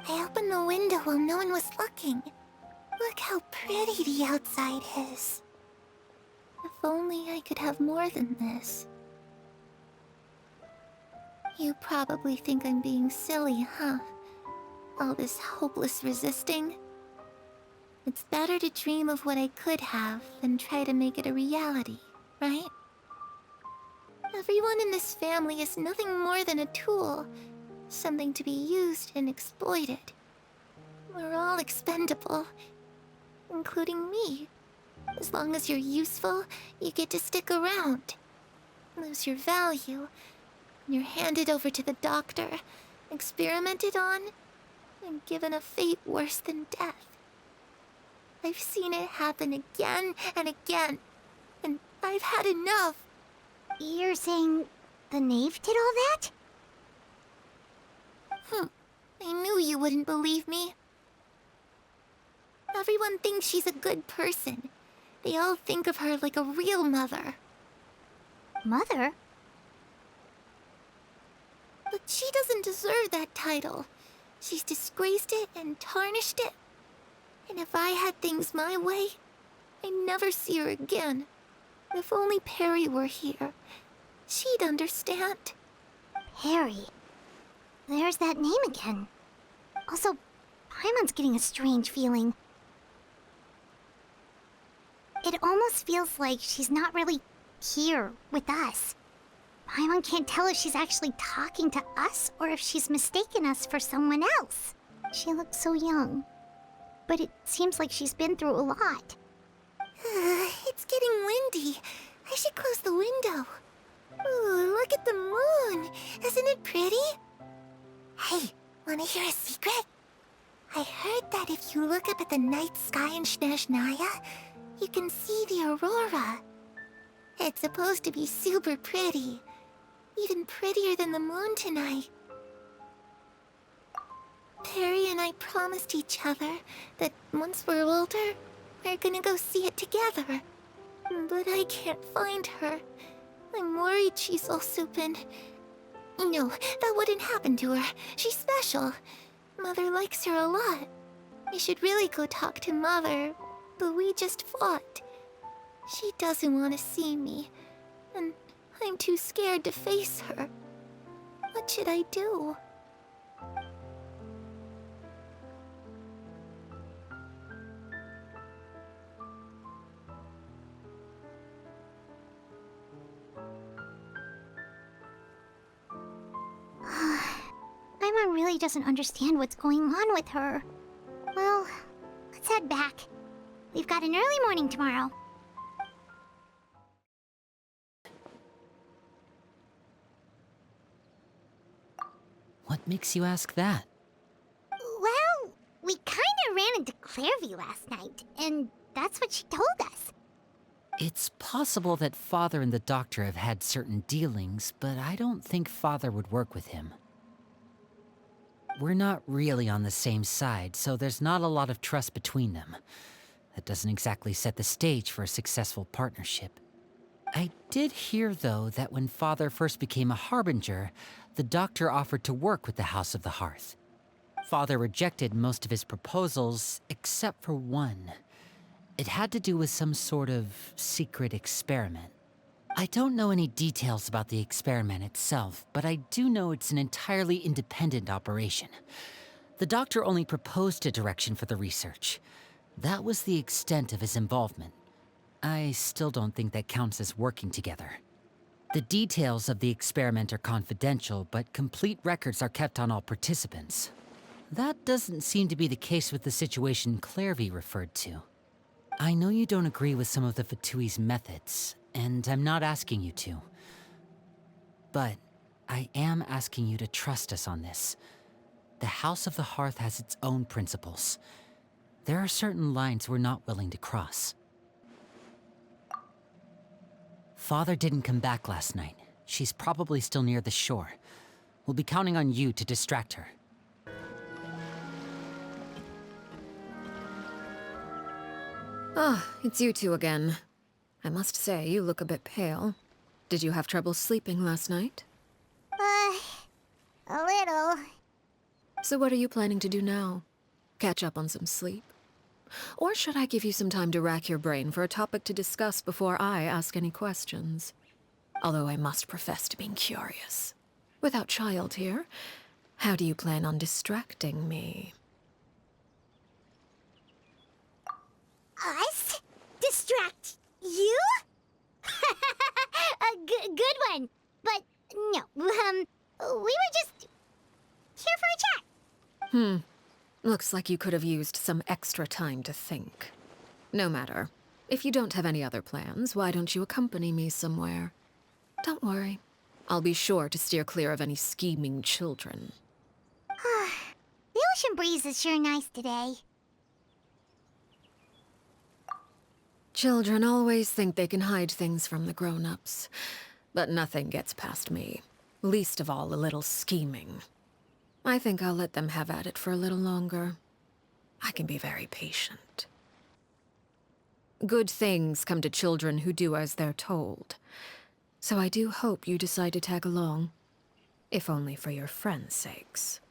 I opened the window while no one was looking. Look how pretty the outside is. If only I could have more than this. You probably think I'm being silly, huh? All this hopeless resisting. It's better to dream of what I could have than try to make it a reality, right? Everyone in this family is nothing more than a tool. Something to be used and exploited. We're all expendable, including me. As long as you're useful, you get to stick around. Lose your value, and you're handed over to the doctor, experimented on, and given a fate worse than death. I've seen it happen again and again, and I've had enough. You're saying the knave did all that? I knew you wouldn't believe me. Everyone thinks she's a good person. They all think of her like a real mother. Mother? But she doesn't deserve that title. She's disgraced it and tarnished it. And if I had things my way, I'd never see her again. If only Perry were here, she'd understand. Perry. There's that name again. Also, Paimon's getting a strange feeling. It almost feels like she's not really here with us. Paimon can't tell if she's actually talking to us or if she's mistaken us for someone else. She looks so young. But it seems like she's been through a lot. It's getting windy. I should close the window. Ooh, look at the moon. Isn't it pretty? Hey, wanna hear a secret? I heard that if you look up at the night sky in Snezhnaya, you can see the aurora. It's supposed to be super pretty. Even prettier than the moon tonight. Perry and I promised each other that once we're older, we're gonna go see it together. But I can't find her. I'm worried she's also been... No, that wouldn't happen to her. She's special. Mother likes her a lot. I should really go talk to Mother, but we just fought. She doesn't want to see me, and I'm too scared to face her. What should I do? Paimon really doesn't understand what's going on with her. Well, let's head back. We've got an early morning tomorrow. What makes you ask that? Well, we kinda ran into Clairvy last night, and that's what she told us. It's possible that Father and the Doctor have had certain dealings, but I don't think Father would work with him. We're not really on the same side, so there's not a lot of trust between them. That doesn't exactly set the stage for a successful partnership. I did hear, though, that when Father first became a Harbinger, the Doctor offered to work with the House of the Hearth. Father rejected most of his proposals, except for one. It had to do with some sort of secret experiment. I don't know any details about the experiment itself, but I do know it's an entirely independent operation. The Doctor only proposed a direction for the research. That was the extent of his involvement. I still don't think that counts as working together. The details of the experiment are confidential, but complete records are kept on all participants. That doesn't seem to be the case with the situation Clairvy referred to. I know you don't agree with some of the Fatui's methods, and I'm not asking you to. But I am asking you to trust us on this. The House of the Hearth has its own principles. There are certain lines we're not willing to cross. Father didn't come back last night. She's probably still near the shore. We'll be counting on you to distract her. Ah, it's you two again. I must say, you look a bit pale. Did you have trouble sleeping last night? A little. So what are you planning to do now? Catch up on some sleep? Or should I give you some time to rack your brain for a topic to discuss before I ask any questions? Although I must profess to being curious. Without Child here, how do you plan on distracting me? Us? Distract you? A good one. But no, we were just here for a chat. Looks like you could have used some extra time to think. No matter. If you don't have any other plans, why don't you accompany me somewhere? Don't worry. I'll be sure to steer clear of any scheming children. The ocean breeze is sure nice today. Children always think they can hide things from the grown-ups. But nothing gets past me. Least of all a little scheming. I think I'll let them have at it for a little longer. I can be very patient. Good things come to children who do as they're told. So I do hope you decide to tag along. If only for your friends' sakes.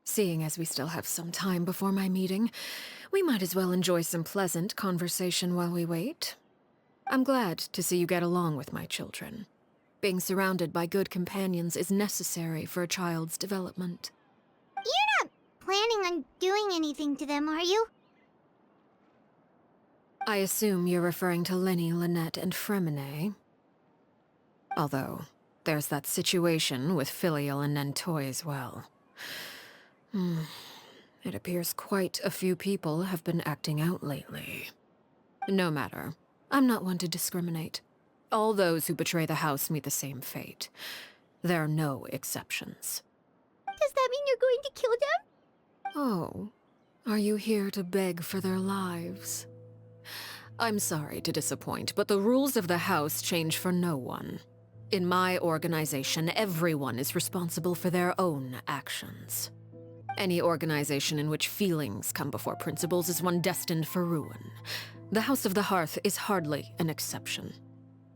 Seeing as we still have some time before my meeting, we might as well enjoy some pleasant conversation while we wait. I'm glad to see you get along with my children. Being surrounded by good companions is necessary for a child's development. You're not planning on doing anything to them, are you? I assume you're referring to Lenny, Lynette, and Fremine. Although, there's that situation with Filial and Nentoy as well. It appears quite a few people have been acting out lately. No matter. I'm not one to discriminate. All those who betray the house meet the same fate. There are no exceptions. Does that mean you're going to kill them? Oh, are you here to beg for their lives? I'm sorry to disappoint, but the rules of the house change for no one. In my organization, everyone is responsible for their own actions. Any organization in which feelings come before principles is one destined for ruin. The House of the Hearth is hardly an exception.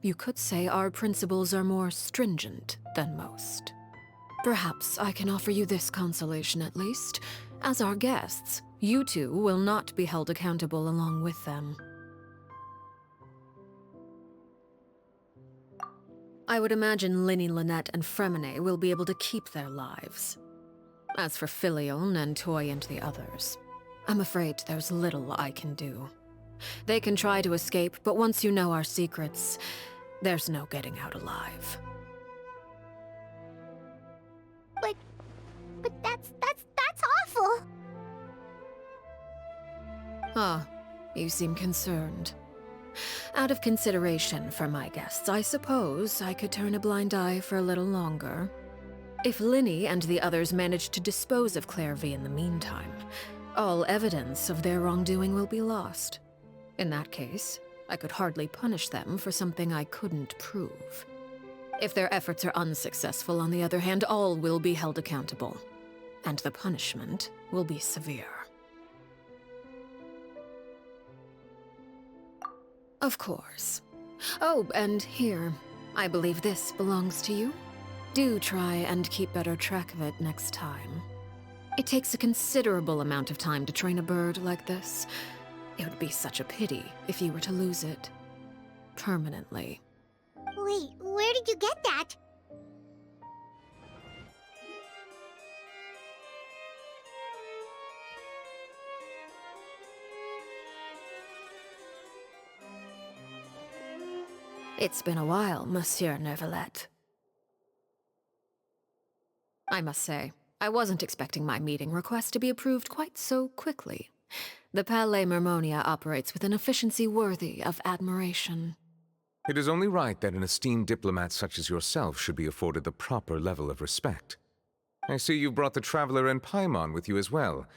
You could say our principles are more stringent than most. Perhaps I can offer you this consolation at least. As our guests, you two will not be held accountable along with them. I would imagine Linny, Lynette, and Fremine will be able to keep their lives. As for Filial, Nentoy, and the others, I'm afraid there's little I can do. They can try to escape, but once you know our secrets, there's no getting out alive. But that's awful. Ah, you seem concerned. Out of consideration for my guests, I suppose I could turn a blind eye for a little longer. If Linny and the others manage to dispose of Claire V in the meantime, all evidence of their wrongdoing will be lost. In that case, I could hardly punish them for something I couldn't prove. If their efforts are unsuccessful, on the other hand, all will be held accountable. And the punishment will be severe. Of course. Oh, and here. I believe this belongs to you. Do try and keep better track of it next time. It takes a considerable amount of time to train a bird like this. It would be such a pity if you were to lose it. Permanently. Wait, where did you get that? It's been a while, Monsieur Neuvillette. I must say, I wasn't expecting my meeting request to be approved quite so quickly. The Palais Mermonia operates with an efficiency worthy of admiration. It is only right that an esteemed diplomat such as yourself should be afforded the proper level of respect. I see you brought the Traveler and Paimon with you as well.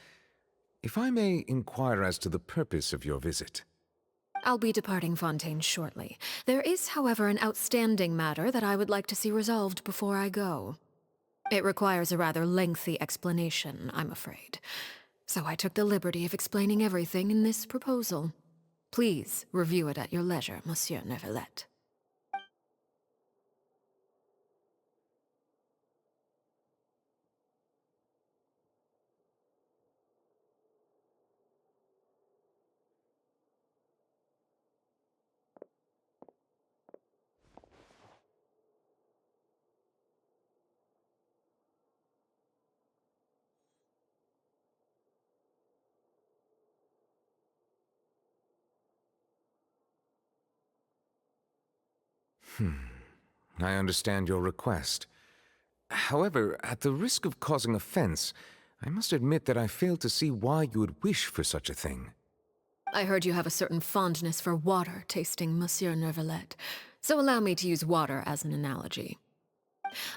If I may inquire as to the purpose of your visit. I'll be departing Fontaine shortly. There is, however, an outstanding matter that I would like to see resolved before I go. It requires a rather lengthy explanation, I'm afraid. So I took the liberty of explaining everything in this proposal. Please review it at your leisure, Monsieur Neuvillette. I understand your request. However, at the risk of causing offense, I must admit that I fail to see why you would wish for such a thing. I heard you have a certain fondness for water tasting, Monsieur Neuvillette, so allow me to use water as an analogy.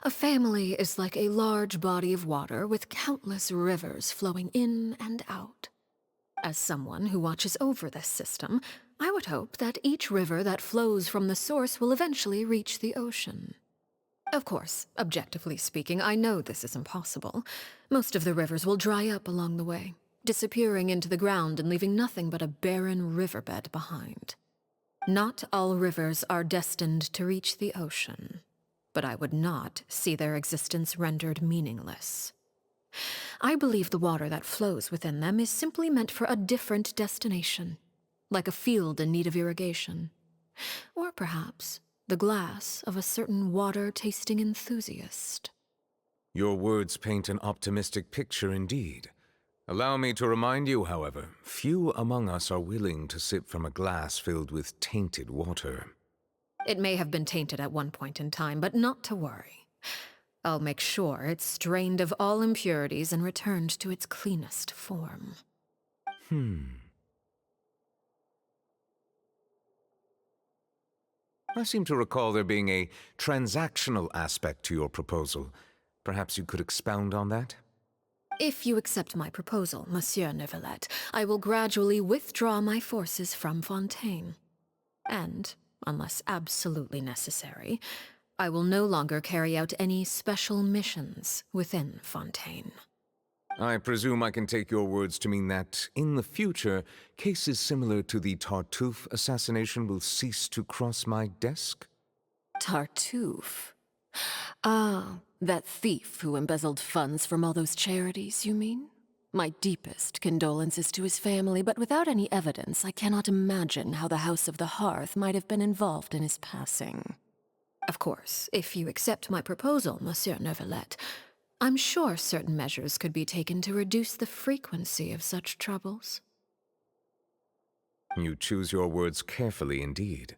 A family is like a large body of water with countless rivers flowing in and out. As someone who watches over this system, I would hope that each river that flows from the source will eventually reach the ocean. Of course, objectively speaking, I know this is impossible. Most of the rivers will dry up along the way, disappearing into the ground and leaving nothing but a barren riverbed behind. Not all rivers are destined to reach the ocean, but I would not see their existence rendered meaningless. I believe the water that flows within them is simply meant for a different destination, like a field in need of irrigation. Or perhaps the glass of a certain water-tasting enthusiast. Your words paint an optimistic picture indeed. Allow me to remind you, however, few among us are willing to sip from a glass filled with tainted water. It may have been tainted at one point in time, but not to worry. I'll make sure it's strained of all impurities and returned to its cleanest form. I seem to recall there being a transactional aspect to your proposal. Perhaps you could expound on that? If you accept my proposal, Monsieur Neuvillette, I will gradually withdraw my forces from Fontaine. And, unless absolutely necessary, I will no longer carry out any special missions within Fontaine. I presume I can take your words to mean that, in the future, cases similar to the Tartuffe assassination will cease to cross my desk? Tartuffe? Ah, that thief who embezzled funds from all those charities, you mean? My deepest condolences to his family, but without any evidence, I cannot imagine how the House of the Hearth might have been involved in his passing. Of course, if you accept my proposal, Monsieur Neuvillette, I'm sure certain measures could be taken to reduce the frequency of such troubles. You choose your words carefully indeed.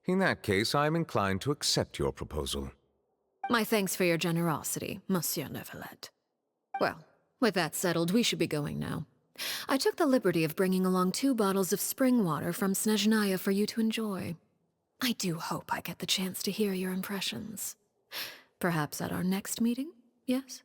In that case, I am inclined to accept your proposal. My thanks for your generosity, Monsieur Neuvillette. Well, with that settled, we should be going now. I took the liberty of bringing along 2 bottles of spring water from Snezhnaya for you to enjoy. I do hope I get the chance to hear your impressions. Perhaps at our next meeting, yes?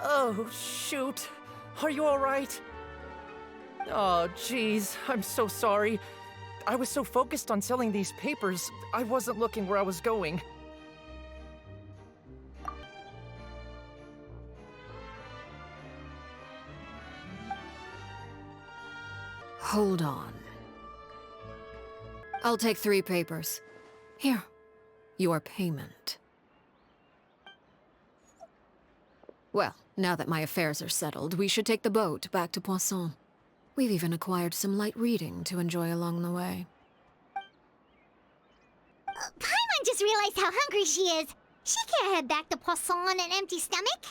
Oh, shoot. Are you all right? Oh, jeez. I'm so sorry. I was so focused on selling these papers, I wasn't looking where I was going. Hold on. I'll take 3 papers. Here, your payment. Well, now that my affairs are settled, we should take the boat back to Poisson. We've even acquired some light reading to enjoy along the way. Paimon just realized how hungry she is. She can't head back to Poisson on an empty stomach.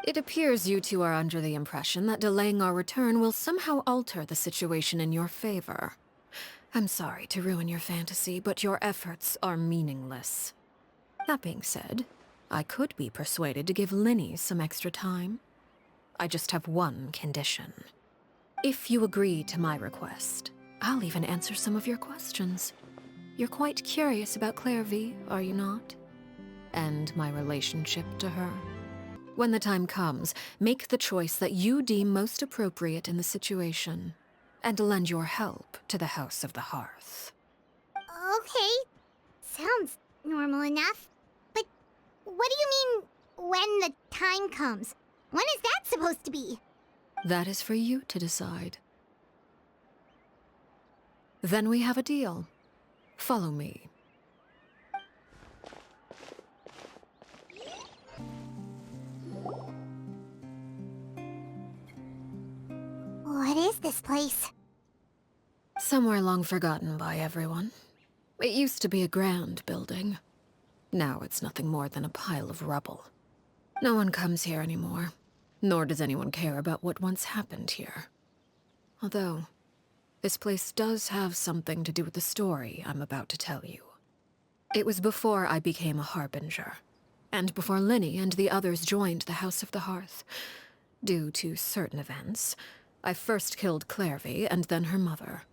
It appears you two are under the impression that delaying our return will somehow alter the situation in your favor. I'm sorry to ruin your fantasy, but your efforts are meaningless. That being said, I could be persuaded to give Linny some extra time. I just have one condition. If you agree to my request, I'll even answer some of your questions. You're quite curious about Clairvy, are you not? And my relationship to her. When the time comes, make the choice that you deem most appropriate in the situation, and lend your help to the House of the Hearth. Okay. Sounds normal enough. But what do you mean, when the time comes? When is that supposed to be? That is for you to decide. Then we have a deal. Follow me. What is this place? Somewhere long forgotten by everyone. It used to be a grand building. Now it's nothing more than a pile of rubble. No one comes here anymore, nor does anyone care about what once happened here. Although, this place does have something to do with the story I'm about to tell you. It was before I became a harbinger, and before Linny and the others joined the House of the Hearth. Due to certain events, I first killed Clairvy and then her mother.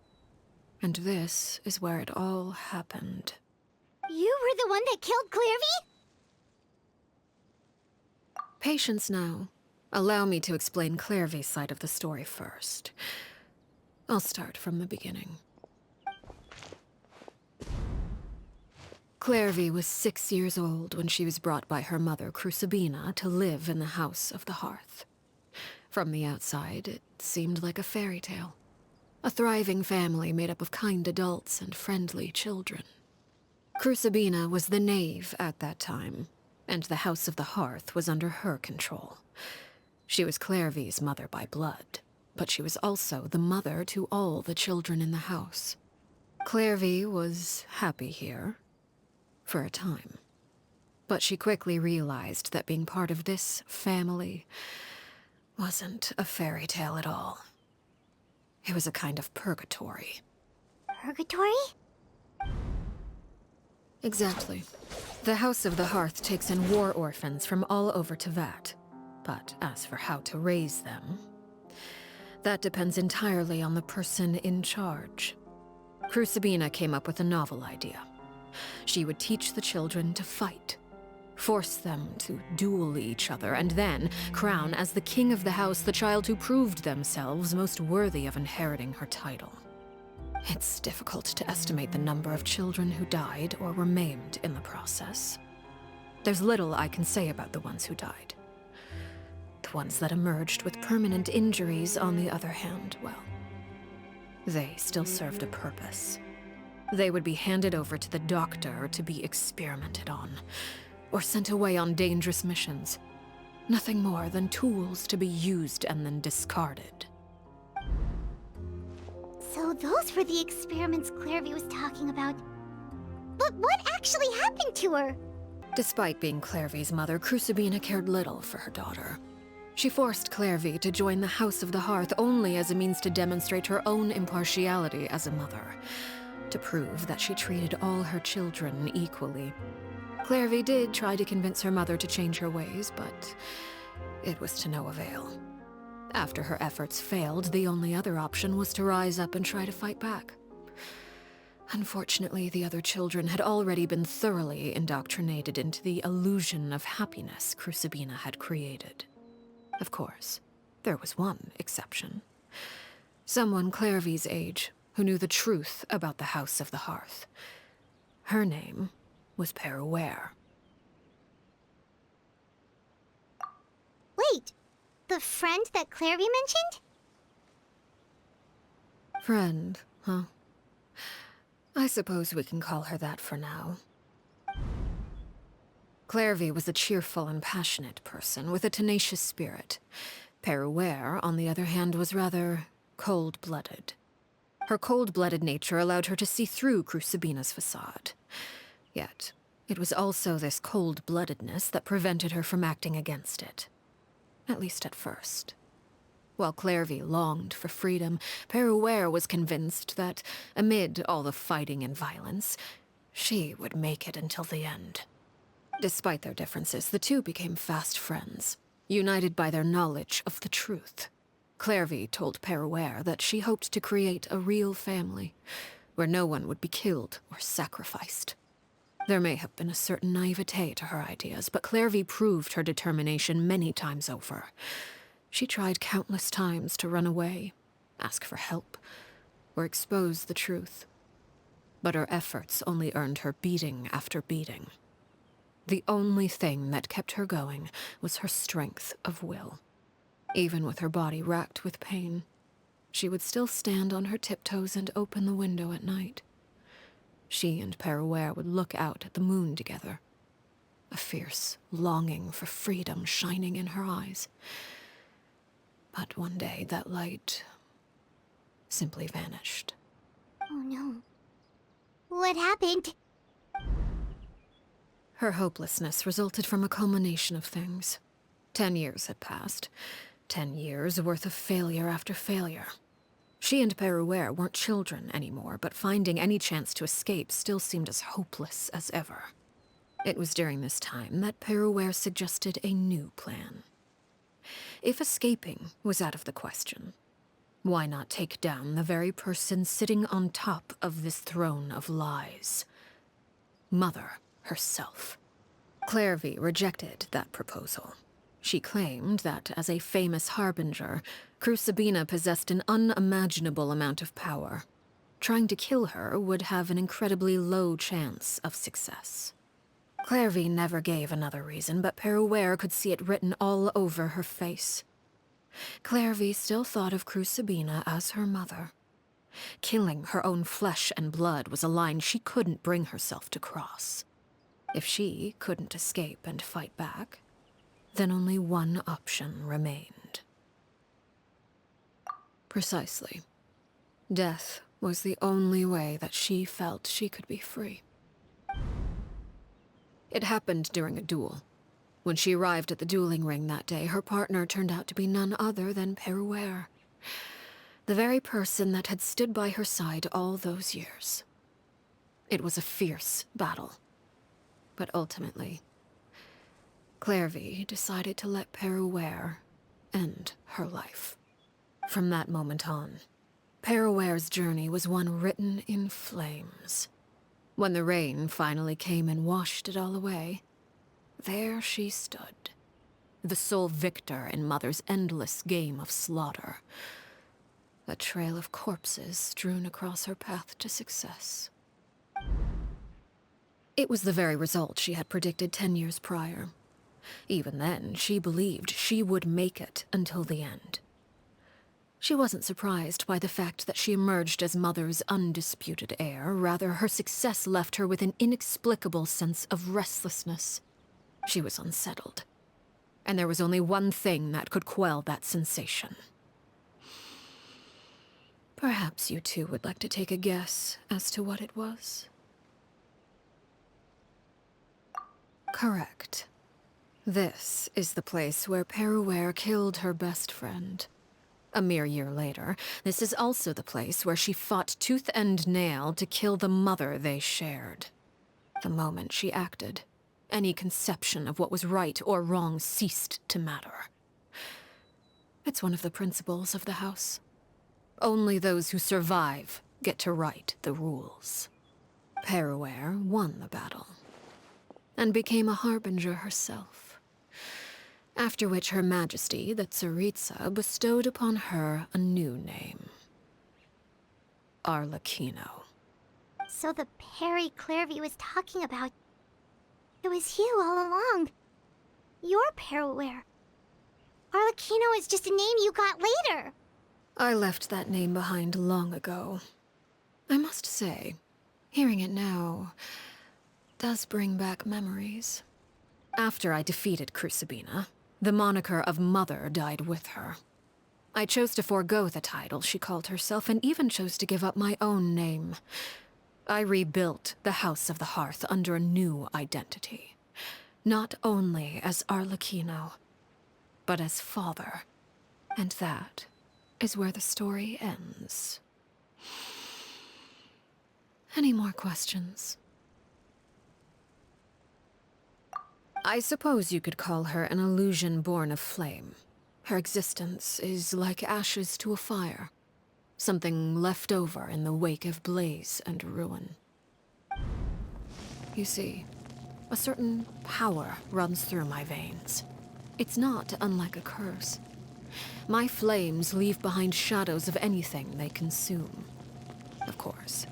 And this is where it all happened. You were the one that killed Clairvy? Patience now. Allow me to explain Clairvy's side of the story first. I'll start from the beginning. Clairvy was 6 years old when she was brought by her mother, Crucibina, to live in the House of the Hearth. From the outside, it seemed like a fairy tale. A thriving family made up of kind adults and friendly children. Crucibina was the knave at that time, and the House of the Hearth was under her control. She was Clairvy's mother by blood, but she was also the mother to all the children in the house. Clairvy was happy here, for a time. But she quickly realized that being part of this family wasn't a fairy tale at all. It was a kind of purgatory. Purgatory? Exactly. The House of the Hearth takes in war orphans from all over Tevat. But as for how to raise them, that depends entirely on the person in charge. Crucibina came up with a novel idea. She would teach the children to fight, force them to duel each other, and then crown as the king of the house the child who proved themselves most worthy of inheriting her title. It's difficult to estimate the number of children who died or were maimed in the process. There's little I can say about the ones who died. The ones that emerged with permanent injuries, on the other hand, well, they still served a purpose. They would be handed over to the doctor to be experimented on, or sent away on dangerous missions. Nothing more than tools to be used and then discarded. So those were the experiments Clairvy was talking about. But what actually happened to her? Despite being Clairvy's mother, Crucibina cared little for her daughter. She forced Clairvy to join the House of the Hearth only as a means to demonstrate her own impartiality as a mother, to prove that she treated all her children equally. Clairvy did try to convince her mother to change her ways, but it was to no avail. After her efforts failed, the only other option was to rise up and try to fight back. Unfortunately, the other children had already been thoroughly indoctrinated into the illusion of happiness Crucibina had created. Of course, there was one exception. Someone Clairvy's age who knew the truth about the House of the Hearth. Her name was Peruere. Wait, the friend that Clairvy mentioned? Friend, huh? I suppose we can call her that for now. Clairvy was a cheerful and passionate person with a tenacious spirit. Peruere, on the other hand, was rather cold-blooded. Her cold-blooded nature allowed her to see through Crucibina's facade. Yet, it was also this cold-bloodedness that prevented her from acting against it. At least at first. While Clairvy longed for freedom, Peruere was convinced that, amid all the fighting and violence, she would make it until the end. Despite their differences, the two became fast friends, united by their knowledge of the truth. Clairvy told Peruere that she hoped to create a real family, where no one would be killed or sacrificed. There may have been a certain naivete to her ideas, but Clairvy proved her determination many times over. She tried countless times to run away, ask for help, or expose the truth. But her efforts only earned her beating after beating. The only thing that kept her going was her strength of will. Even with her body racked with pain, she would still stand on her tiptoes and open the window at night. She and Perouer would look out at the moon together, a fierce longing for freedom shining in her eyes. But one day that light simply vanished. Oh no. What happened? Her hopelessness resulted from a culmination of things. 10 years had passed. 10 years worth of failure after failure. She and Perouer weren't children anymore, but finding any chance to escape still seemed as hopeless as ever. It was during this time that Perouer suggested a new plan. If escaping was out of the question, why not take down the very person sitting on top of this throne of lies? Mother herself. Clairvy rejected that proposal. She claimed that, as a famous harbinger, Crucibina possessed an unimaginable amount of power. Trying to kill her would have an incredibly low chance of success. Clairvy never gave another reason, but Perouer could see it written all over her face. Clairvy still thought of Crucibina as her mother. Killing her own flesh and blood was a line she couldn't bring herself to cross. If she couldn't escape and fight back, then only one option remained. Precisely. Death was the only way that she felt she could be free. It happened during a duel. When she arrived at the dueling ring that day, her partner turned out to be none other than Perouer, the very person that had stood by her side all those years. It was a fierce battle. But ultimately, Clairvy decided to let Perouer end her life. From that moment on, Perouer's journey was one written in flames. When the rain finally came and washed it all away, there she stood, the sole victor in Mother's endless game of slaughter. A trail of corpses strewn across her path to success. It was the very result she had predicted 10 years prior. Even then, she believed she would make it until the end. She wasn't surprised by the fact that she emerged as Mother's undisputed heir. Rather, her success left her with an inexplicable sense of restlessness. She was unsettled, and there was only one thing that could quell that sensation. Perhaps you two would like to take a guess as to what it was? Correct. This is the place where Perouer killed her best friend. A mere year later, this is also the place where she fought tooth and nail to kill the mother they shared. The moment she acted, any conception of what was right or wrong ceased to matter. It's one of the principles of the house. Only those who survive get to write the rules. Perouer won the battle, and became a harbinger herself. After which Her Majesty, the Tsaritsa, bestowed upon her a new name. Arlekino. So the Perry Clairvy was talking about... It was you all along. You're Perouer. Arlekino is just a name you got later. I left that name behind long ago. I must say, hearing it now does bring back memories. After I defeated Crucibina, the moniker of Mother died with her. I chose to forego the title she called herself, and even chose to give up my own name. I rebuilt the House of the Hearth under a new identity. Not only as Arlekino, but as father. And that is where the story ends. Any more questions? I suppose you could call her an illusion born of flame. Her existence is like ashes to a fire. Something left over in the wake of blaze and ruin. You see, a certain power runs through my veins. It's not unlike a curse. My flames leave behind shadows of anything they consume. Of course,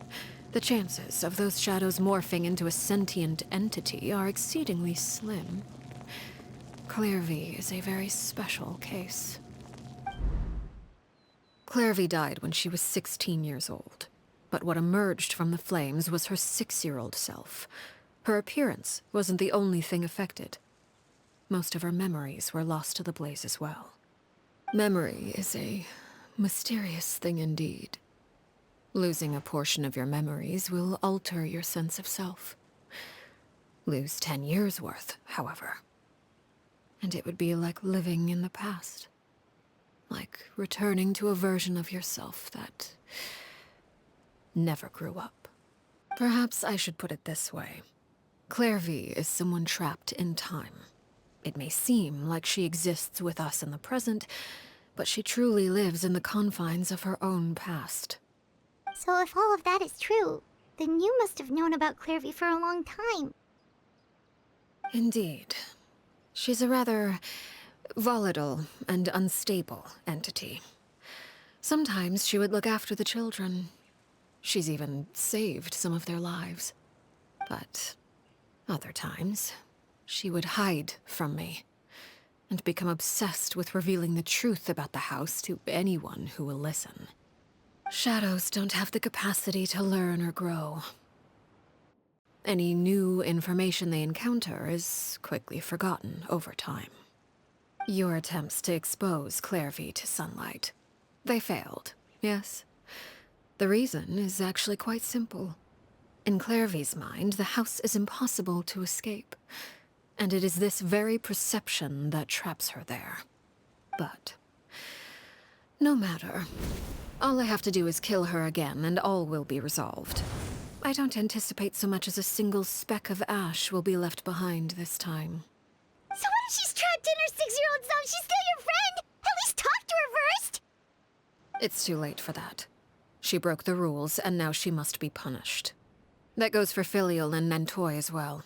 the chances of those shadows morphing into a sentient entity are exceedingly slim. Clairvy is a very special case. Clairvy died when she was 16 years old, but what emerged from the flames was her 6-year-old self. Her appearance wasn't the only thing affected. Most of her memories were lost to the blaze as well. Memory is a mysterious thing indeed. Losing a portion of your memories will alter your sense of self. Lose 10 years' worth, however, and it would be like living in the past. Like returning to a version of yourself that never grew up. Perhaps I should put it this way. Clairvy is someone trapped in time. It may seem like she exists with us in the present, but she truly lives in the confines of her own past. So if all of that is true, then you must have known about Clairvy for a long time. Indeed. She's a rather volatile and unstable entity. Sometimes she would look after the children. She's even saved some of their lives. But other times, she would hide from me and become obsessed with revealing the truth about the house to anyone who will listen. Shadows don't have the capacity to learn or grow. Any new information they encounter is quickly forgotten over time. Your attempts to expose Clairvy to sunlight. They failed, yes. The reason is actually quite simple. In Clairvy's mind, the house is impossible to escape, and it is this very perception that traps her there. But no matter. All I have to do is kill her again, and all will be resolved. I don't anticipate so much as a single speck of ash will be left behind this time. So what if she's trapped in her 6-year-old self? She's still your friend! At least talk to her first! It's too late for that. She broke the rules, and now she must be punished. That goes for Filial and Nantoy as well.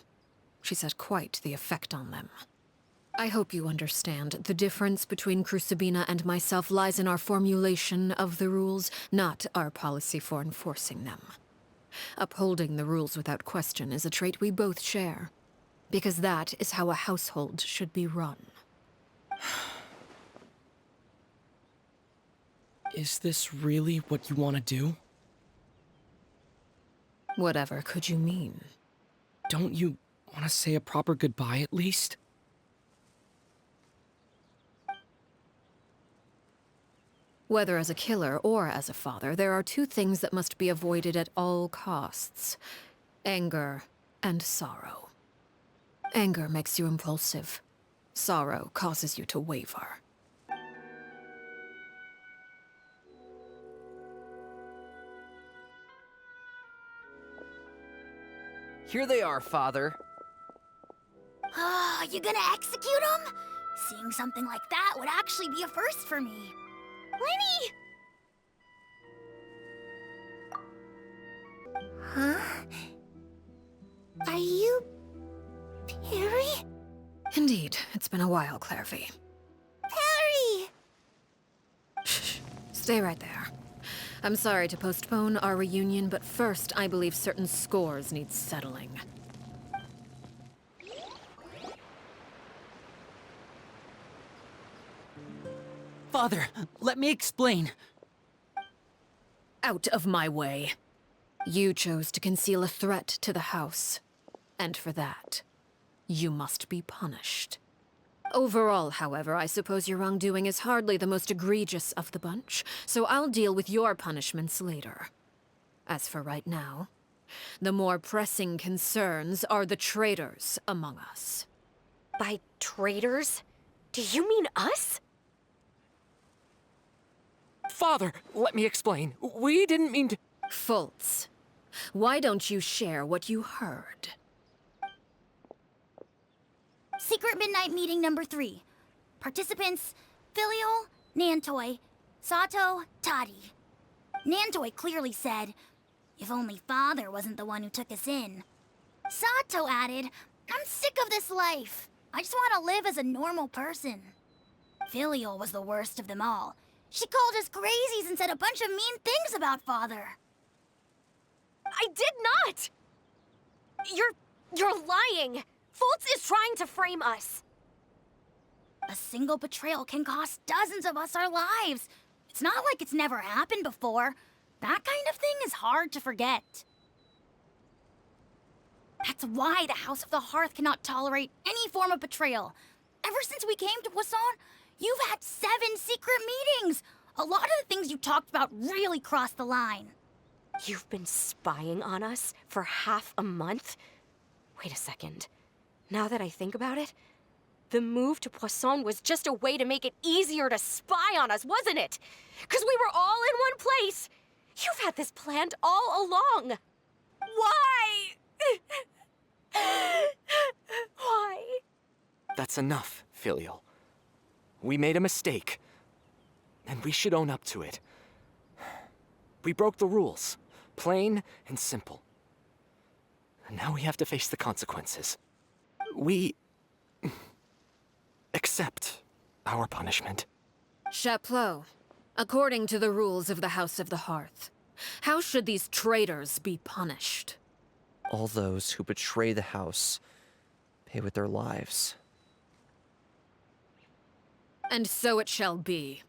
She's had quite the effect on them. I hope you understand. The difference between Crucibina and myself lies in our formulation of the rules, not our policy for enforcing them. Upholding the rules without question is a trait we both share, because that is how a household should be run. Is this really what you want to do? Whatever could you mean? Don't you want to say a proper goodbye at least? Whether as a killer or as a father, there are two things that must be avoided at all costs: anger and sorrow. Anger makes you impulsive. Sorrow causes you to waver. Here they are, Father. Oh, you gonna execute him? Seeing something like that would actually be a first for me. Lenny! Huh? Are you... Perry? Indeed, it's been a while, Clairvy. Perry! Shh, stay right there. I'm sorry to postpone our reunion, but first I believe certain scores need settling. Father, let me explain. Out of my way. You chose to conceal a threat to the house, and for that, you must be punished. Overall, however, I suppose your wrongdoing is hardly the most egregious of the bunch, so I'll deal with your punishments later. As for right now, the more pressing concerns are the traitors among us. By traitors? Do you mean us? Father, let me explain. We didn't mean to... Fultz, why don't you share what you heard? Secret Midnight Meeting number 3. Participants: Filial, Nantoy, Sato, Toddy. Nantoy clearly said, "If only Father wasn't the one who took us in." Sato added, I'm sick of this life. I just want to live as a normal person. Filial was the worst of them all. She called us crazies and said a bunch of mean things about Father. I did not! You're lying! Fultz is trying to frame us. A single betrayal can cost dozens of us our lives. It's not like it's never happened before. That kind of thing is hard to forget. That's why the House of the Hearth cannot tolerate any form of betrayal. Ever since we came to Poisson, you've had 7 secret meetings. A lot of the things you talked about really crossed the line. You've been spying on us for half a month? Wait a second. Now that I think about it, the move to Poisson was just a way to make it easier to spy on us, wasn't it? Because we were all in one place. You've had this planned all along. Why? Why? That's enough, Filial. We made a mistake, and we should own up to it. We broke the rules, plain and simple. And now we have to face the consequences. We accept our punishment. Chaplot, according to the rules of the House of the Hearth, how should these traitors be punished? All those who betray the house pay with their lives. And so it shall be.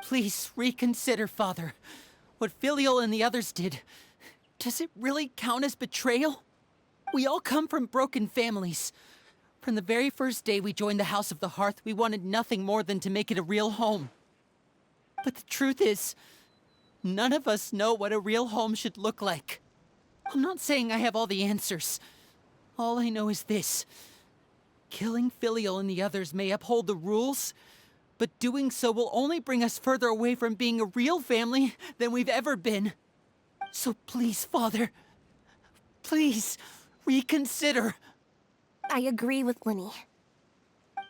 Please reconsider, Father. What Filial and the others did, does it really count as betrayal? We all come from broken families. From the very first day we joined the House of the Hearth, we wanted nothing more than to make it a real home. But the truth is, none of us know what a real home should look like. I'm not saying I have all the answers. All I know is this. Killing Filial and the others may uphold the rules, but doing so will only bring us further away from being a real family than we've ever been. So please, Father, please reconsider. I agree with Linny.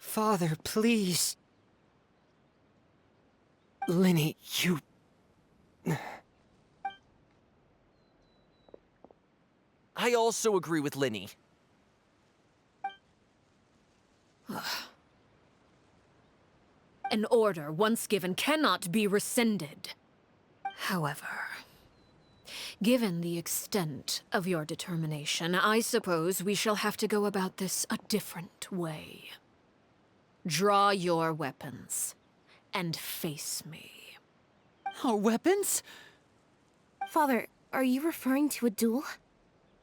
Father, please. Linny, you... I also agree with Linny. An order once given cannot be rescinded. However, given the extent of your determination, I suppose we shall have to go about this a different way. Draw your weapons and face me. Our weapons? Father, are you referring to a duel?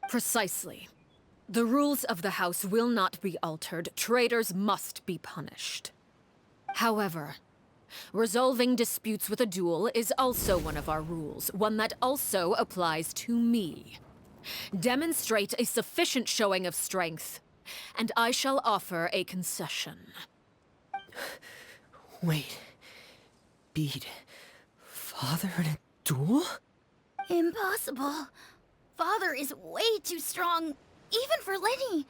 Precisely. The rules of the House will not be altered. Traitors must be punished. However, resolving disputes with a duel is also one of our rules, one that also applies to me. Demonstrate a sufficient showing of strength, and I shall offer a concession. Wait. Beat Father in a duel? Impossible. Father is way too strong, even for Lenny.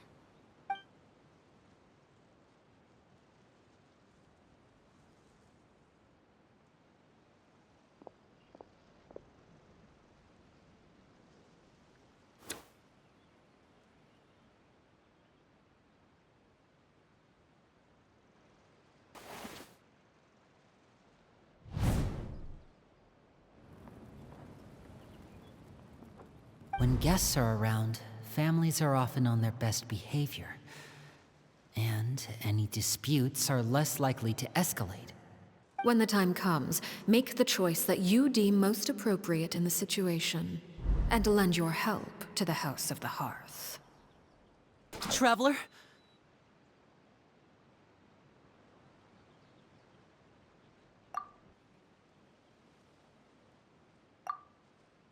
When guests are around, families are often on their best behavior. And any disputes are less likely to escalate. When the time comes, make the choice that you deem most appropriate in the situation, and lend your help to the House of the Hearth. Traveler?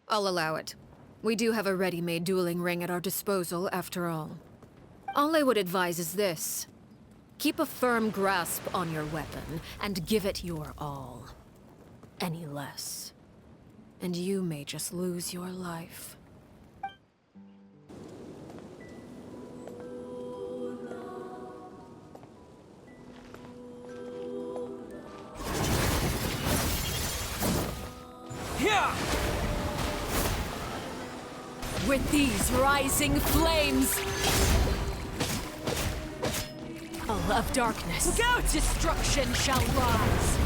I'll allow it. We do have a ready-made dueling ring at our disposal, after all. All I would advise is this. Keep a firm grasp on your weapon, and give it your all. Any less, and you may just lose your life. With these rising flames, of darkness, look out! Destruction shall rise.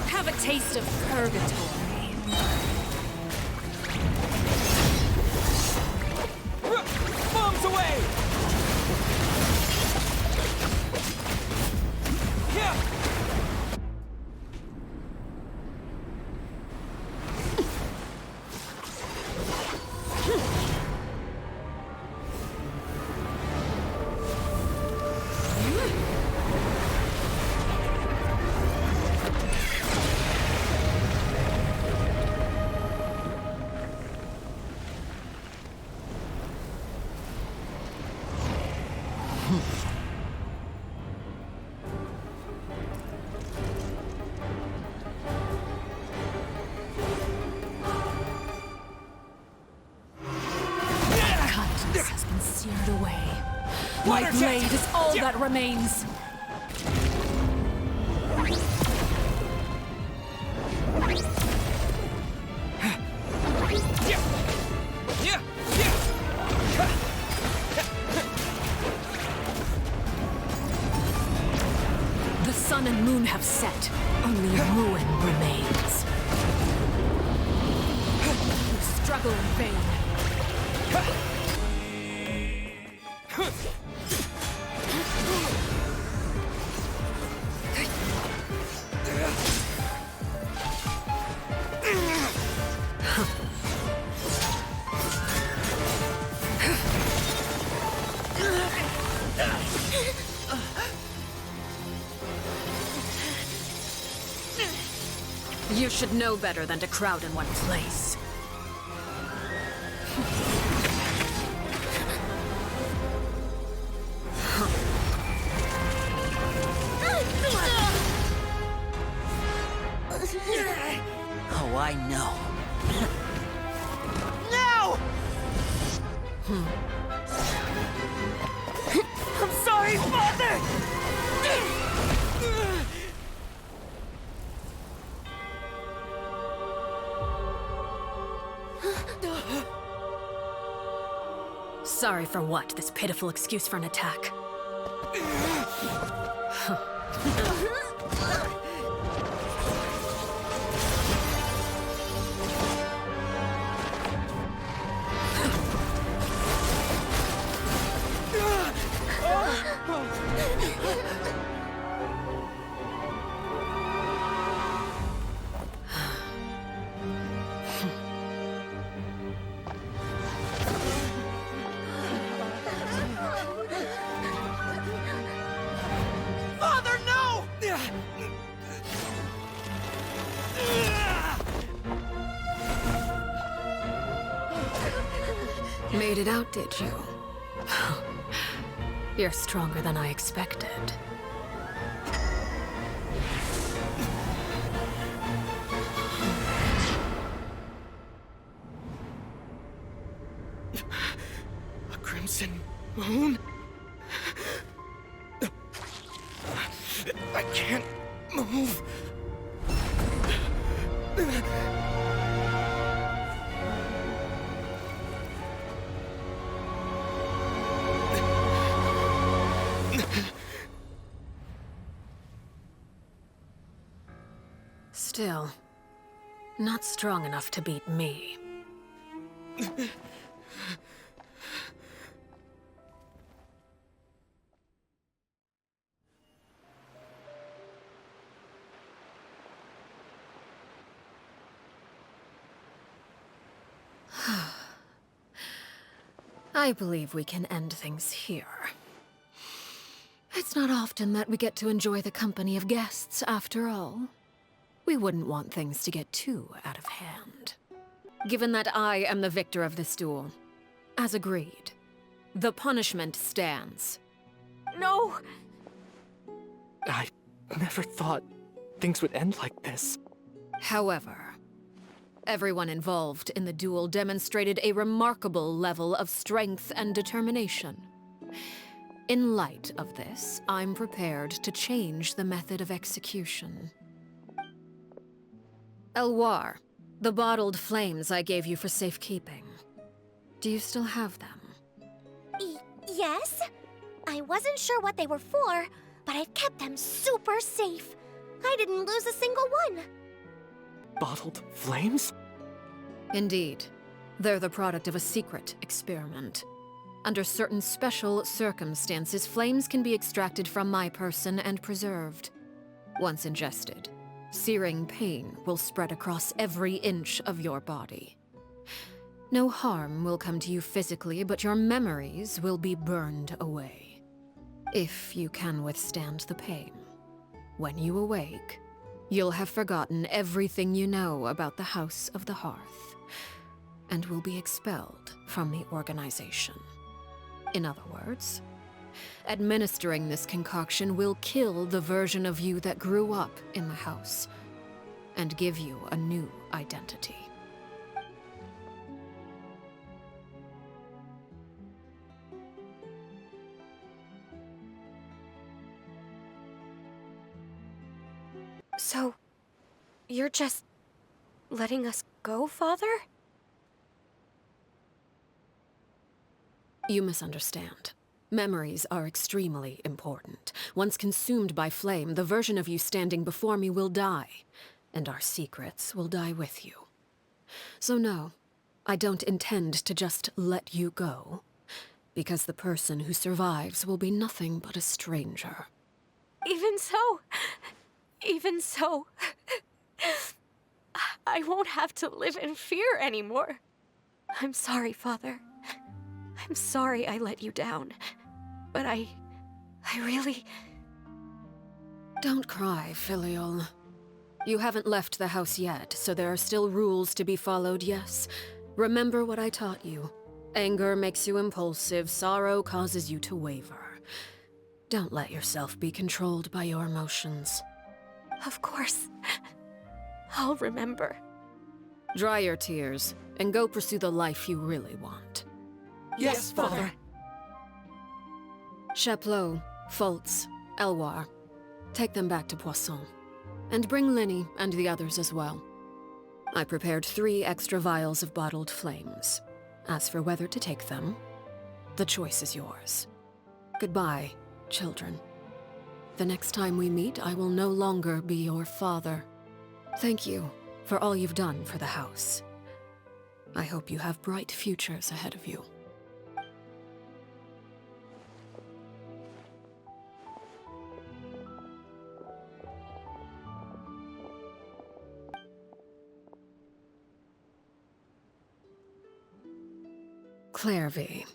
Have a taste of purgatory. Bombs away! Yeah! My blade is all that remains. The sun and moon have set. Only ruin remains. You struggle in vain. You should know better than to crowd in one place. Oh, I know. No! I'm sorry, Father! Sorry for what? This pitiful excuse for an attack. Made it out, did you? You're stronger than I expected. A crimson moon? I can't move. Still, not strong enough to beat me. I believe we can end things here. It's not often that we get to enjoy the company of guests, after all. We wouldn't want things to get too out of hand. Given that I am the victor of this duel, as agreed, the punishment stands. No! I never thought things would end like this. However, everyone involved in the duel demonstrated a remarkable level of strength and determination. In light of this, I'm prepared to change the method of execution. Elwar, the bottled flames I gave you for safekeeping. Do you still have them? Yes? I wasn't sure what they were for, but I've kept them super safe. I didn't lose a single one. Bottled flames? Indeed. They're the product of a secret experiment. Under certain special circumstances, flames can be extracted from my person and preserved. Once ingested, searing pain will spread across every inch of your body. No harm will come to you physically, but your memories will be burned away. If you can withstand the pain. When you awake, you'll have forgotten everything you know about the House of the Hearth, and will be expelled from the organization. In other words, administering this concoction will kill the version of you that grew up in the house, and give you a new identity. So, you're just letting us go, Father? You misunderstand. Memories are extremely important. Once consumed by flame, the version of you standing before me will die, and our secrets will die with you. So no, I don't intend to just let you go, because the person who survives will be nothing but a stranger. Even so, I won't have to live in fear anymore. I'm sorry, Father. I'm sorry I let you down. But I really... Don't cry, Filial. You haven't left the house yet, so there are still rules to be followed, yes. Remember what I taught you. Anger makes you impulsive, sorrow causes you to waver. Don't let yourself be controlled by your emotions. Of course. I'll remember. Dry your tears, and go pursue the life you really want. Yes, Father. Chaplot, Fultz, Elwar. Take them back to Poisson. And bring Linny and the others as well. I prepared 3 extra vials of bottled flames. As for whether to take them, the choice is yours. Goodbye, children. The next time we meet, I will no longer be your father. Thank you for all you've done for the house. I hope you have bright futures ahead of you. Clairvy.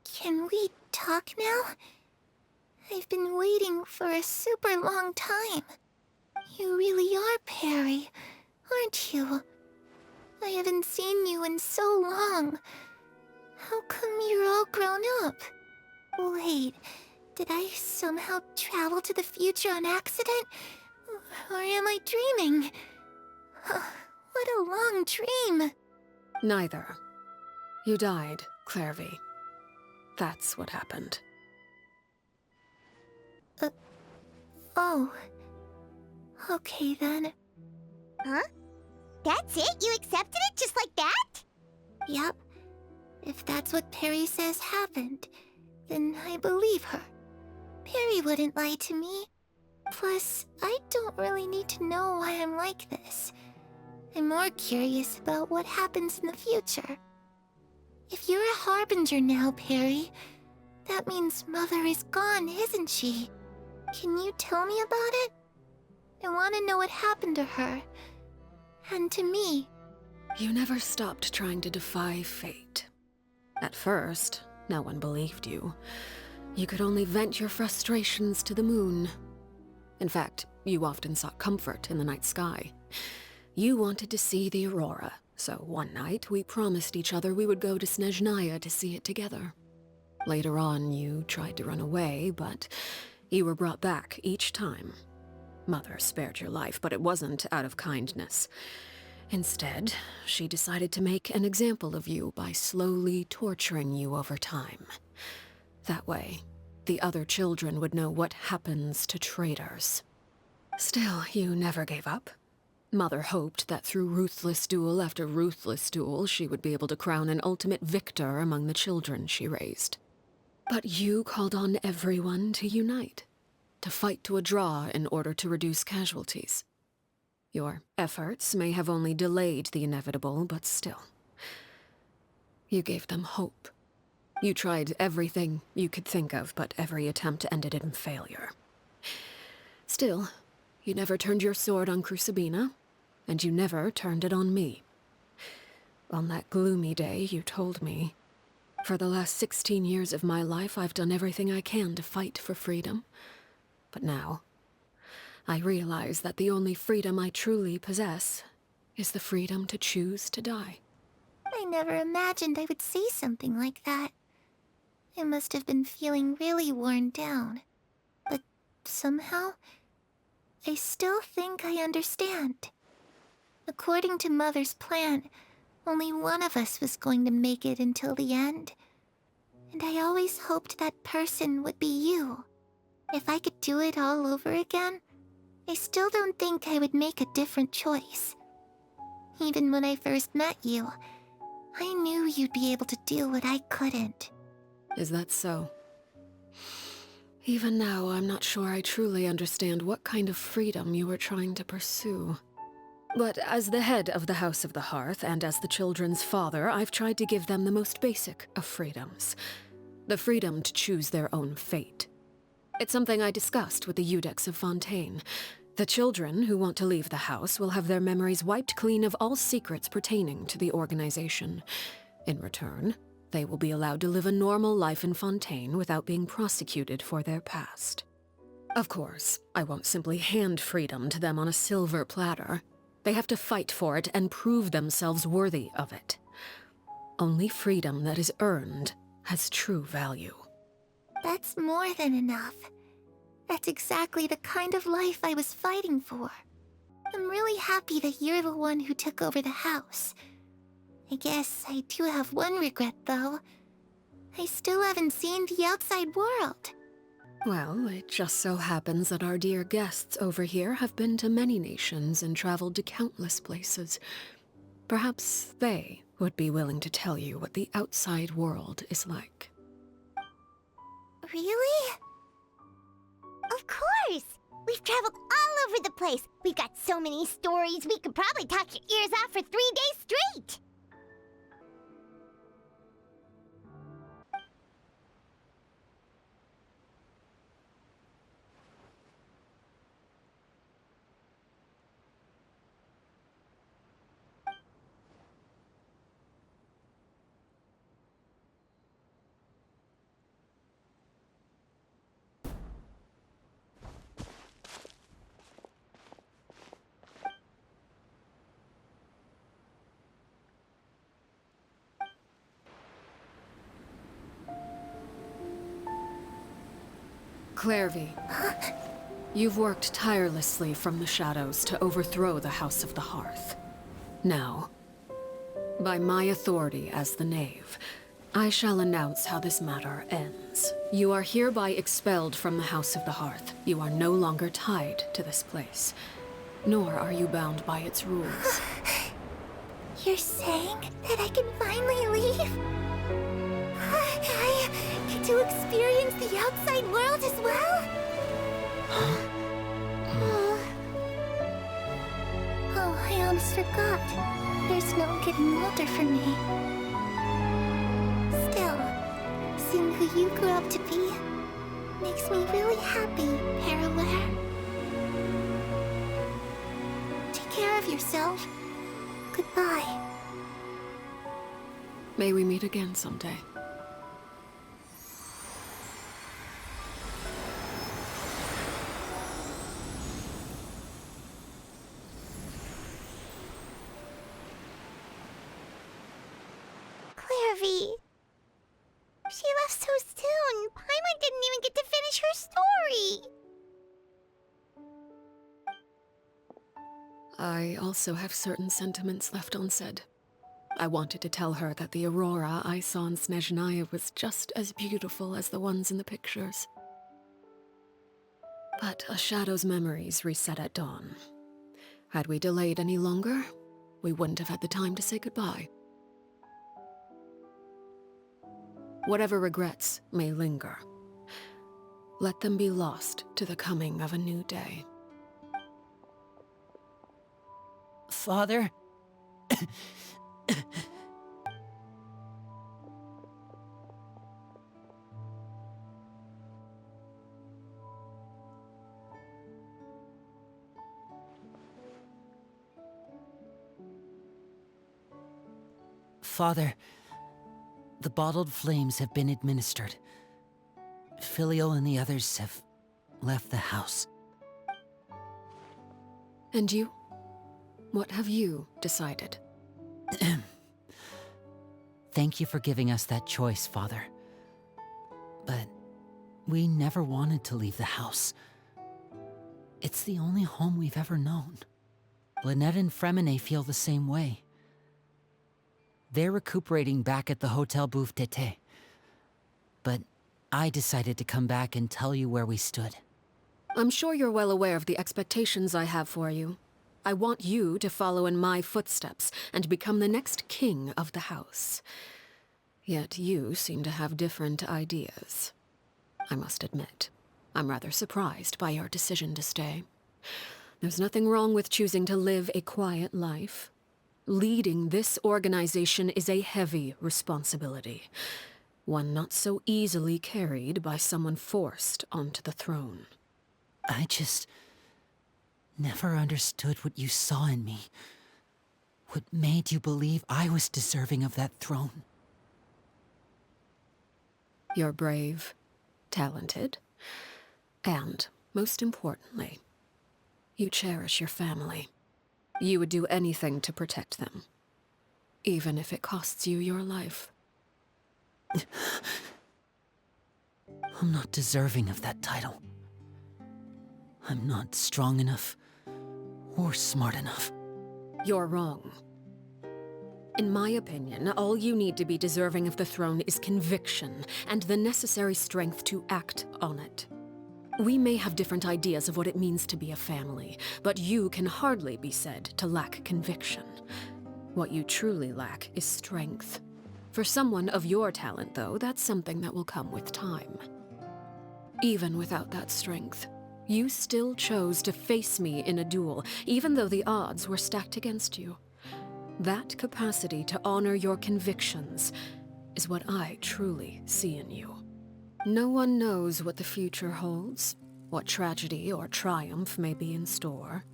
Can we talk now? I've been waiting for a super long time. You really are Perry, aren't you? I haven't seen you in so long. How come you're all grown up? Wait, did I somehow travel to the future on accident? Or am I dreaming? What a long dream. Neither. You died, Clairvy. That's what happened. Oh. Okay then. Huh? That's it? You accepted it just like that? Yep. If that's what Perry says happened, then I believe her. Perry wouldn't lie to me. Plus, I don't really need to know why I'm like this. I'm more curious about what happens in the future. If you're a harbinger now, Perry, that means Mother is gone, isn't she? Can you tell me about it? I want to know what happened to her. And to me. You never stopped trying to defy fate. At first, no one believed you. You could only vent your frustrations to the moon. In fact, you often sought comfort in the night sky. You wanted to see the aurora, so one night we promised each other we would go to Snezhnaya to see it together. Later on, you tried to run away, but you were brought back each time. Mother spared your life, but it wasn't out of kindness. Instead, she decided to make an example of you by slowly torturing you over time. That way, the other children would know what happens to traitors. Still, you never gave up. Mother hoped that through ruthless duel after ruthless duel, she would be able to crown an ultimate victor among the children she raised. But you called on everyone to unite, to fight to a draw in order to reduce casualties. Your efforts may have only delayed the inevitable, but still. You gave them hope. You tried everything you could think of, but every attempt ended in failure. Still, you never turned your sword on Crucibina, and you never turned it on me. On that gloomy day, you told me, "For the last 16 years of my life, I've done everything I can to fight for freedom. But now, I realize that the only freedom I truly possess is the freedom to choose to die." I never imagined I would say something like that. I must have been feeling really worn down. But somehow, I still think I understand. According to Mother's plan, only one of us was going to make it until the end. And I always hoped that person would be you. If I could do it all over again, I still don't think I would make a different choice. Even when I first met you, I knew you'd be able to do what I couldn't. Is that so? Even now, I'm not sure I truly understand what kind of freedom you were trying to pursue. But as the head of the House of the Hearth, and as the children's father, I've tried to give them the most basic of freedoms. The freedom to choose their own fate. It's something I discussed with the Iudex of Fontaine. The children who want to leave the house will have their memories wiped clean of all secrets pertaining to the organization. In return, they will be allowed to live a normal life in Fontaine without being prosecuted for their past. Of course, I won't simply hand freedom to them on a silver platter. They have to fight for it and prove themselves worthy of it. Only freedom that is earned has true value. That's more than enough. That's exactly the kind of life I was fighting for. I'm really happy that you're the one who took over the house. I guess I do have one regret, though. I still haven't seen the outside world. Well, it just so happens that our dear guests over here have been to many nations and traveled to countless places. Perhaps they would be willing to tell you what the outside world is like. Really? Of course! We've traveled all over the place. We've got so many stories, we could probably talk your ears off for 3 days straight! Clairvy, you've worked tirelessly from the shadows to overthrow the House of the Hearth. Now, by my authority as the Knave, I shall announce how this matter ends. You are hereby expelled from the House of the Hearth. You are no longer tied to this place, nor are you bound by its rules. You're saying that I can finally leave? I get to experience the outside world as well? Oh, I almost forgot. There's no getting older for me. Still, seeing who you grew up to be makes me really happy, Parallel. Take care of yourself. Goodbye. May we meet again someday. Clairvy. She left so soon. Paimon didn't even get to finish her story. I also have certain sentiments left unsaid. I wanted to tell her that the aurora I saw in Snezhnaya was just as beautiful as the ones in the pictures. But a shadow's memories reset at dawn. Had we delayed any longer, we wouldn't have had the time to say goodbye. Whatever regrets may linger, let them be lost to the coming of a new day. Father? Father, the bottled flames have been administered. Filial and the others have left the house. And you? What have you decided? Thank you for giving us that choice, Father. But we never wanted to leave the house. It's the only home we've ever known. Lynette and Fremine feel the same way. They're recuperating back at the Hotel Bouffe d'été. But I decided to come back and tell you where we stood. I'm sure you're well aware of the expectations I have for you. I want you to follow in my footsteps and become the next king of the house. Yet you seem to have different ideas. I must admit, I'm rather surprised by your decision to stay. There's nothing wrong with choosing to live a quiet life. Leading this organization is a heavy responsibility, one not so easily carried by someone forced onto the throne. I just never understood what you saw in me. What made you believe I was deserving of that throne? You're brave, talented, and, most importantly, you cherish your family. You would do anything to protect them, even if it costs you your life. I'm not deserving of that title. I'm not strong enough or smart enough. You're wrong. In my opinion, all you need to be deserving of the throne is conviction and the necessary strength to act on it. We may have different ideas of what it means to be a family, but you can hardly be said to lack conviction. What you truly lack is strength. For someone of your talent, though, that's something that will come with time. Even without that strength, you still chose to face me in a duel, even though the odds were stacked against you. That capacity to honor your convictions is what I truly see in you. No one knows what the future holds, what tragedy or triumph may be in store.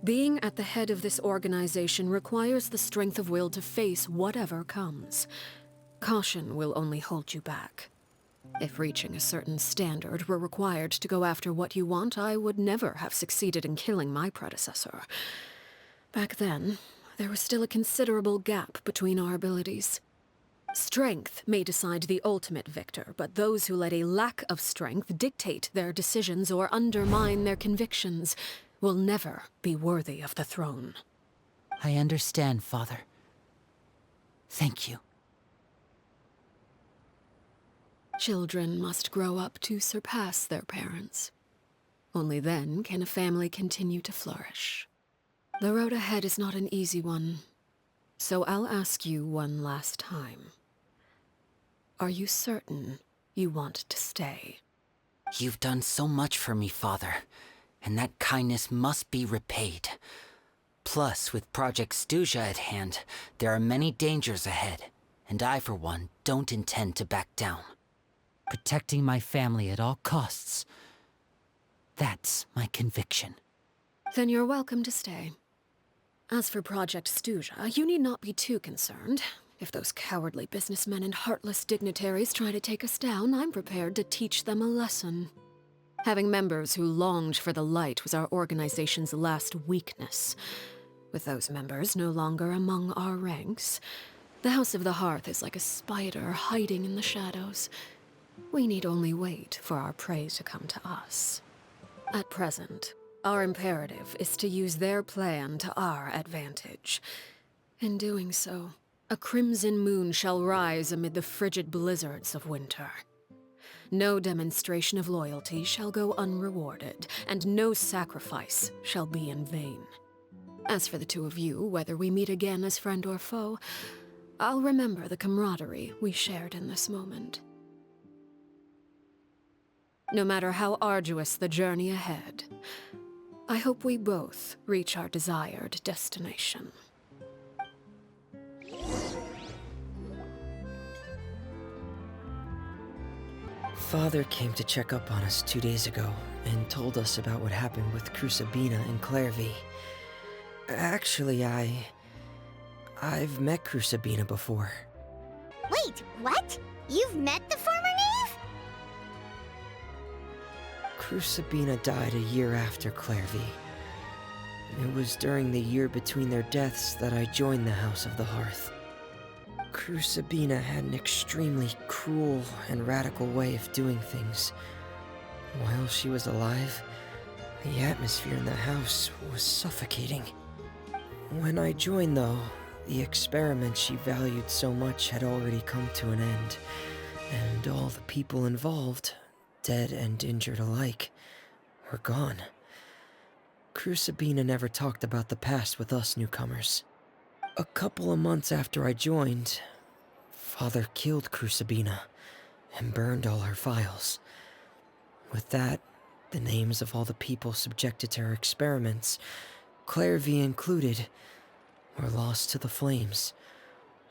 Being at the head of this organization requires the strength of will to face whatever comes. Caution will only hold you back. If reaching a certain standard were required to go after what you want, I would never have succeeded in killing my predecessor. Back then, there was still a considerable gap between our abilities. Strength may decide the ultimate victor, but those who let a lack of strength dictate their decisions or undermine their convictions will never be worthy of the throne. I understand, Father. Thank you. Children must grow up to surpass their parents. Only then can a family continue to flourish. The road ahead is not an easy one, so I'll ask you one last time. Are you certain you want to stay? You've done so much for me, Father, and that kindness must be repaid. Plus, with Project Stuja at hand, there are many dangers ahead, and I, for one, don't intend to back down. Protecting my family at all costs. That's my conviction. Then you're welcome to stay. As for Project Stuja, you need not be too concerned. If those cowardly businessmen and heartless dignitaries try to take us down, I'm prepared to teach them a lesson. Having members who longed for the light was our organization's last weakness. With those members no longer among our ranks, the House of the Hearth is like a spider hiding in the shadows. We need only wait for our prey to come to us. At present, Our imperative is to use their plan to our advantage. In doing so, a crimson moon shall rise amid the frigid blizzards of winter. No demonstration of loyalty shall go unrewarded, and no sacrifice shall be in vain. As for the two of you, whether we meet again as friend or foe, I'll remember the camaraderie we shared in this moment. No matter how arduous the journey ahead, I hope we both reach our desired destination. Father came to check up on us 2 days ago and told us about what happened with Crusabina and Clairvy. Actually, I've met Crusabina before. Wait, what? You've met the former knave? Crusabina died a year after Clairvy. It was during the year between their deaths that I joined the House of the Hearth. Crusabina had an extremely cruel and radical way of doing things. While she was alive, the atmosphere in the house was suffocating. When I joined, though, the experiment she valued so much had already come to an end, and all the people involved, dead and injured alike, were gone. Crusabina never talked about the past with us newcomers. A couple of months after I joined, Father killed Crusabina and burned all her files. With that, the names of all the people subjected to her experiments, Clairvy included, were lost to the flames,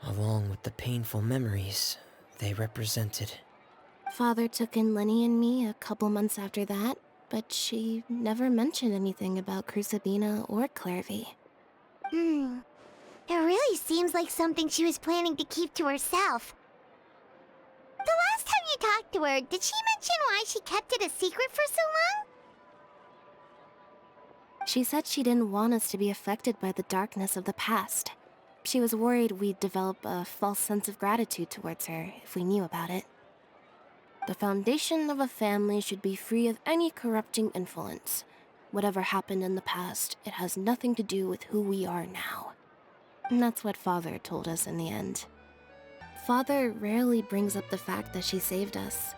along with the painful memories they represented. Father took in Lenny and me a couple months after that, but she never mentioned anything about Crusabina or Clairvy. It really seems like something she was planning to keep to herself. The last time you talked to her, did she mention why she kept it a secret for so long? She said she didn't want us to be affected by the darkness of the past. She was worried we'd develop a false sense of gratitude towards her if we knew about it. The foundation of a family should be free of any corrupting influence. Whatever happened in the past, it has nothing to do with who we are now. And that's what Father told us in the end. Father rarely brings up the fact that she saved us.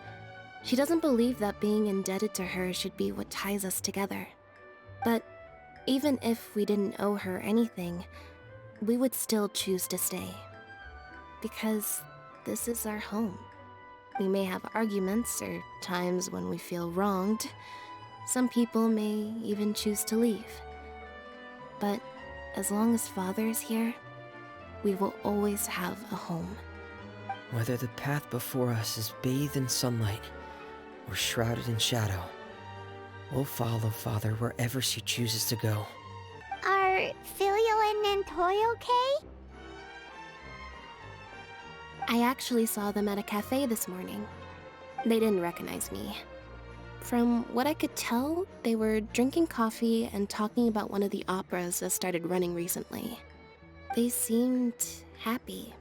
She doesn't believe that being indebted to her should be what ties us together. But even if we didn't owe her anything, we would still choose to stay. Because this is our home. We may have arguments or times when we feel wronged. Some people may even choose to leave. But as long as Father is here, we will always have a home. Whether the path before us is bathed in sunlight or shrouded in shadow, we'll follow Father wherever she chooses to go. Are Filial and Nantoy okay? I actually saw them at a cafe this morning. They didn't recognize me. From what I could tell, they were drinking coffee and talking about one of the operas that started running recently. They seemed happy.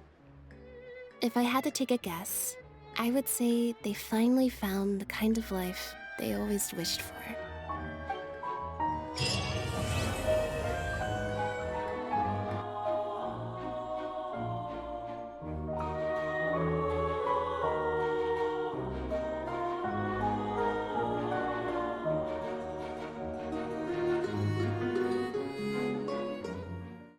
If I had to take a guess, I would say they finally found the kind of life they always wished for.